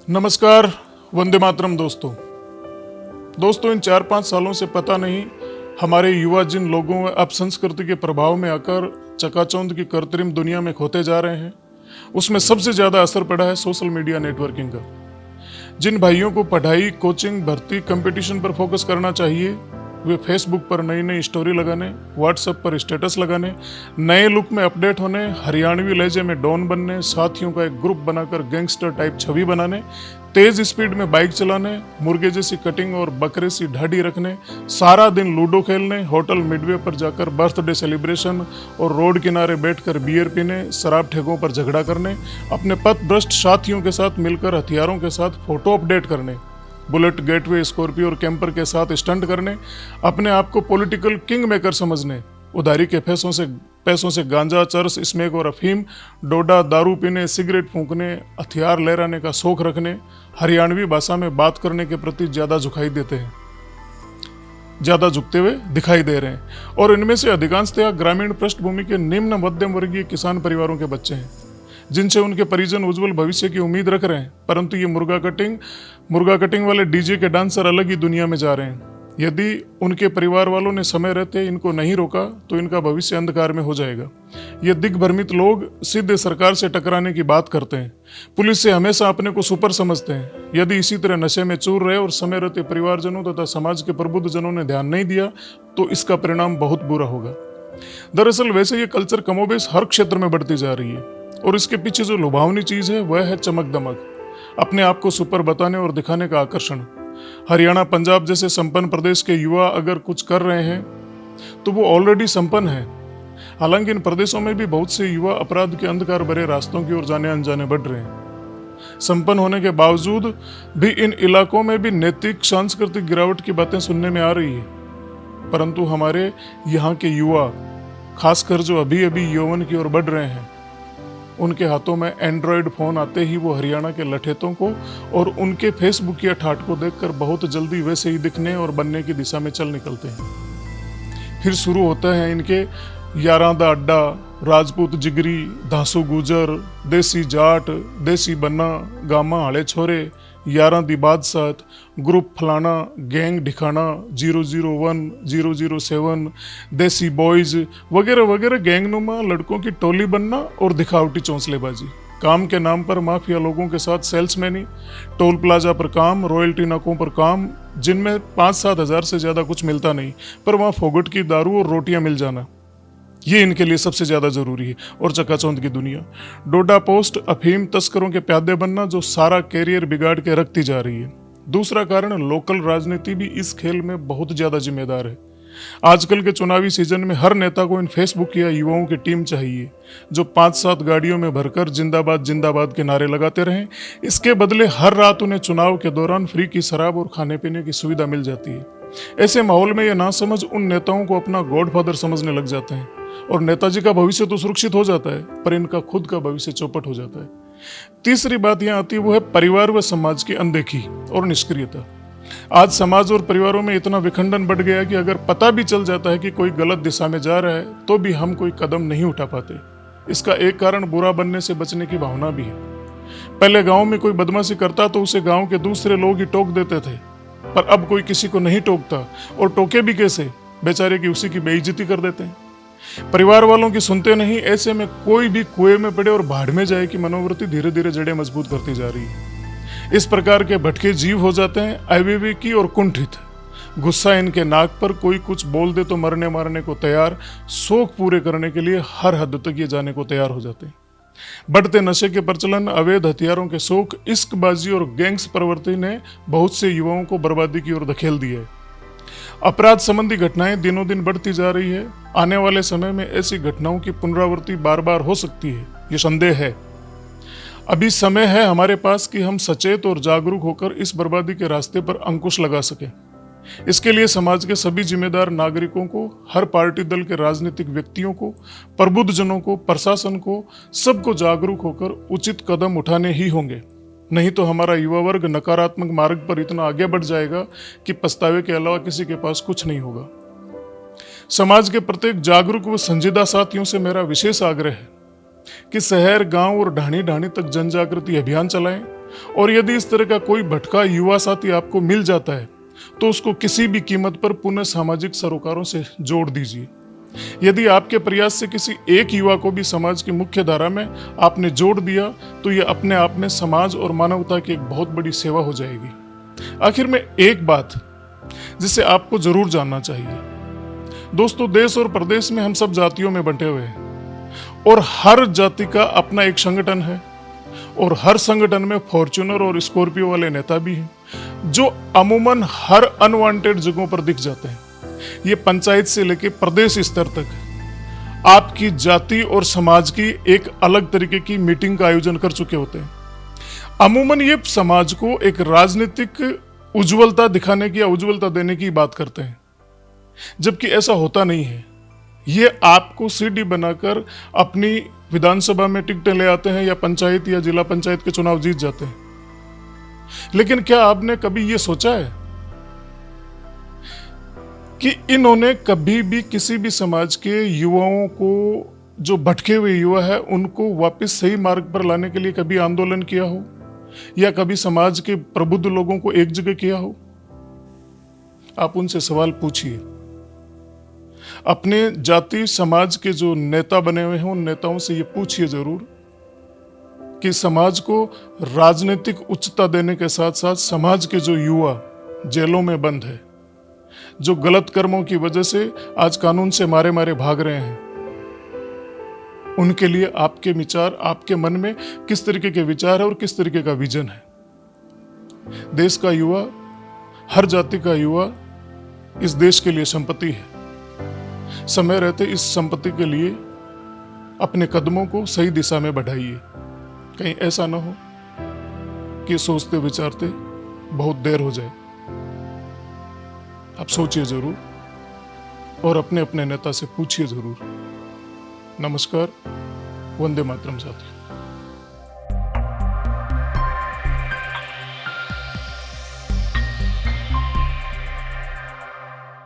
नमस्कार, वंदे मातरम दोस्तों इन 4-5 सालों से पता नहीं हमारे युवा जिन लोगों व अपसंस्कृति के प्रभाव में आकर चकाचौंध की कृत्रिम दुनिया में खोते जा रहे हैं, उसमें सबसे ज़्यादा असर पड़ा है सोशल मीडिया नेटवर्किंग का। जिन भाइयों को पढ़ाई, कोचिंग, भर्ती, कंपटीशन पर फोकस करना चाहिए, वे फेसबुक पर नई नई स्टोरी लगाने, व्हाट्सएप पर स्टेटस लगाने, नए लुक में अपडेट होने, हरियाणवी लहजे में डॉन बनने, साथियों का एक ग्रुप बनाकर गैंगस्टर टाइप छवि बनाने, तेज स्पीड में बाइक चलाने, मुर्गे जैसी कटिंग और बकरे सी ढाडी रखने, सारा दिन लूडो खेलने, होटल मिडवे पर जाकर बर्थडे सेलिब्रेशन और रोड किनारे बैठकर बियर पीने, शराब ठेकों पर झगड़ा करने, अपने पथभ्रष्ट साथियों के साथ मिलकर हथियारों के साथ फोटो अपडेट करने, बुलेट, गेटवे, स्कॉर्पियो और कैंपर के साथ स्टंट करने, अपने आप को पॉलिटिकल किंग मेकर समझने, उधारी के पैसों से गांजा, चरस, स्मोक और अफीम, डोडा, दारू पीने, सिगरेट फूंकने, हथियार लहराने का शौक रखने, हरियाणवी भाषा में बात करने के प्रति ज़्यादा झुकते हुए दिखाई दे रहे हैं। और इनमें से अधिकांशतः ग्रामीण पृष्ठभूमि के निम्न मध्यम वर्गीय किसान परिवारों के बच्चे हैं, जिनसे उनके परिजन उज्जवल भविष्य की उम्मीद रख रहे हैं। परंतु ये मुर्गा कटिंग वाले डीजे के डांसर अलग ही दुनिया में जा रहे हैं। यदि उनके परिवार वालों ने समय रहते इनको नहीं रोका तो इनका भविष्य अंधकार में हो जाएगा। ये दिग्भ्रमित लोग सीधे सरकार से टकराने की बात करते हैं, पुलिस से हमेशा अपने को सुपर समझते हैं। यदि इसी तरह नशे में चूर रहे और समय रहते परिवारजनों तथा समाज के प्रबुद्ध जनों ने ध्यान नहीं दिया तो इसका परिणाम बहुत बुरा होगा। दरअसल वैसे ये कल्चर कमोबेश हर क्षेत्र में बढ़ती जा रही है और इसके पीछे जो लुभावनी चीज है वह है चमक दमक, अपने आप को सुपर बताने और दिखाने का आकर्षण। हरियाणा, पंजाब जैसे संपन्न प्रदेश के युवा अगर कुछ कर रहे हैं तो वो ऑलरेडी संपन्न है। हालांकि इन प्रदेशों में भी बहुत से युवा अपराध के अंधकार भरे रास्तों की ओर जाने अनजाने बढ़ रहे हैं। संपन्न होने के बावजूद भी इन इलाकों में भी नैतिक सांस्कृतिक गिरावट की बातें सुनने में आ रही है। परंतु हमारे यहाँ के युवा, खासकर जो अभी अभी यौवन की ओर बढ़ रहे हैं, उनके हाथों में एंड्रॉयड फोन आते ही वो हरियाणा के लठेतों को और उनके फेसबुक या ठाट को देखकर बहुत जल्दी वैसे ही दिखने और बनने की दिशा में चल निकलते हैं। फिर शुरू होता है इनके यारां दा अड्डा, राजपूत जिगरी, धांसू गुजर, देसी जाट, देसी बन्ना, गामा हाले छोरे, यारां दी बादशाह, ग्रुप फलाना, गैंग ढिकाना, 001, 007, देसी बॉयज वगैरह वगैरह गैंगनुमा लड़कों की टोली बनना और दिखावटी चौंसलेबाजी। काम के नाम पर माफिया लोगों के साथ सेल्समैनी, टोल प्लाजा पर काम, रॉयल्टी नाकों पर काम, जिनमें 5-7 हज़ार से ज़्यादा कुछ मिलता नहीं, पर वहाँ फोगट की दारू और रोटियां मिल जाना, ये इनके लिए सबसे ज्यादा जरूरी है। और चकाचौंध की दुनिया, डोडा पोस्ट, अफीम तस्करों के प्यादे बनना जो सारा कैरियर बिगाड़ के रखती जा रही है। दूसरा कारण, लोकल राजनीति भी इस खेल में बहुत ज्यादा जिम्मेदार है। आजकल के चुनावी सीजन में हर नेता को इन फेसबुक या युवाओं की टीम चाहिए जो 5-7 गाड़ियों में भरकर जिंदाबाद जिंदाबाद के नारे लगाते रहें। इसके बदले हर रात उन्हें चुनाव के दौरान फ्री की शराब और खाने पीने की सुविधा मिल जाती है। ऐसे माहौल में यह नासमझ उन नेताओं को अपना गॉडफादर समझने लग जाते हैं और नेताजी का भविष्य तो सुरक्षित हो जाता है, पर इनका खुद का भविष्य चौपट हो जाता है। तीसरी बात यहाँ आती है, वो है परिवार व समाज की अनदेखी और निष्क्रियता। आज समाज और परिवारों में इतना विखंडन बढ़ गया कि अगर पता भी चल जाता है कि कोई गलत दिशा में जा रहा है तो भी हम कोई कदम नहीं उठा पाते। इसका एक कारण बुरा बनने से बचने की भावना भी है। पहले गांव में कोई बदमाशी करता तो उसे गांव के दूसरे लोग ही टोक देते थे, पर अब कोई किसी को नहीं टोकता, और टोके भी कैसे, बेचारे की उसी की बेइज्जती कर देते हैं। परिवार वालों की सुनते नहीं, ऐसे में कोई भी कुएं में पड़े और भाड़ में जाए की मनोवृत्ति धीरे धीरे जड़ें मजबूत करती जा रही है। इस प्रकार के भटके जीव हो जाते हैं अविवेकी और कुंठित। गुस्सा इनके नाक पर, कोई कुछ बोल दे तो मरने मारने को तैयार, शौक पूरे करने के लिए हर हद तक ये जाने को तैयार हो जाते हैं। बढ़ते नशे के प्रचलन, अवैध हथियारों के शौक, इश्कबाजी और गैंग्स प्रवृत्ति ने बहुत से युवाओं को बर्बादी की ओर धकेल दिया है। अपराध संबंधी घटनाएं दिनों दिन बढ़ती जा रही है। आने वाले समय में ऐसी घटनाओं की पुनरावृत्ति बार बार हो सकती है, ये संदेह है। अभी समय है हमारे पास कि हम सचेत और जागरूक होकर इस बर्बादी के रास्ते पर अंकुश लगा सकें। इसके लिए समाज के सभी जिम्मेदार नागरिकों को, हर पार्टी दल के राजनीतिक व्यक्तियों को, प्रबुद्ध जनों को, प्रशासन को, सबको जागरूक होकर उचित कदम उठाने ही होंगे। नहीं तो हमारा युवा वर्ग नकारात्मक मार्ग पर इतना आगे बढ़ जाएगा कि पछतावे के अलावा किसी के पास कुछ नहीं होगा। समाज के प्रत्येक जागरूक व संजीदा साथियों से मेरा विशेष आग्रह है कि शहर, गांव और ढाणी ढाणी तक जन जागृति अभियान चलाएं और यदि इस तरह का कोई भटका युवा साथी आपको मिल जाता है तो उसको किसी भी कीमत पर पुनः सामाजिक सरोकारों से जोड़ दीजिए। यदि आपके प्रयास से किसी एक युवा को भी समाज की मुख्य धारा में आपने जोड़ दिया तो यह अपने आप में समाज और मानवता की एक बहुत बड़ी सेवा हो जाएगी। आखिर में एक बात जिसे आपको जरूर जानना चाहिए दोस्तों, देश और प्रदेश में हम सब जातियों में बंटे हुए हैं और हर जाति का अपना एक संगठन है और हर संगठन में फॉर्च्यूनर और स्कॉर्पियो वाले नेता भी हैं जो अमूमन हर अनवांटेड जगहों पर दिख जाते हैं। ये पंचायत से लेकर प्रदेश स्तर तक आपकी जाति और समाज की एक अलग तरीके की मीटिंग का आयोजन कर चुके होते हैं। अमूमन ये समाज को एक राजनीतिक उज्ज्वलता दिखाने की या उज्ज्वलता देने की बात करते हैं, जबकि ऐसा होता नहीं है। ये आपको सीडी बनाकर अपनी विधानसभा में टिकटें ले आते हैं या पंचायत या जिला पंचायत के चुनाव जीत जाते हैं। लेकिन क्या आपने कभी ये सोचा है कि इन्होंने कभी भी किसी भी समाज के युवाओं को, जो भटके हुए युवा है, उनको वापस सही मार्ग पर लाने के लिए कभी आंदोलन किया हो या कभी समाज के प्रबुद्ध लोगों को एक जगह किया हो? आप उनसे सवाल पूछिए। अपने जाति समाज के जो नेता बने हुए हैं उन नेताओं से ये पूछिए जरूर कि समाज को राजनीतिक उच्चता देने के साथ साथ समाज के जो युवा जेलों में बंद है, जो गलत कर्मों की वजह से आज कानून से मारे मारे भाग रहे हैं, उनके लिए आपके विचार, आपके मन में किस तरीके के विचार है और किस तरीके का विजन है। देश का युवा, हर जाति का युवा इस देश के लिए संपत्ति है। समय रहते इस संपत्ति के लिए अपने कदमों को सही दिशा में बढ़ाइए। कहीं ऐसा ना हो कि सोचते विचारते बहुत देर हो जाए। आप सोचिए जरूर और अपने अपने नेता से पूछिए जरूर। नमस्कार, वंदे मातरम साथियों।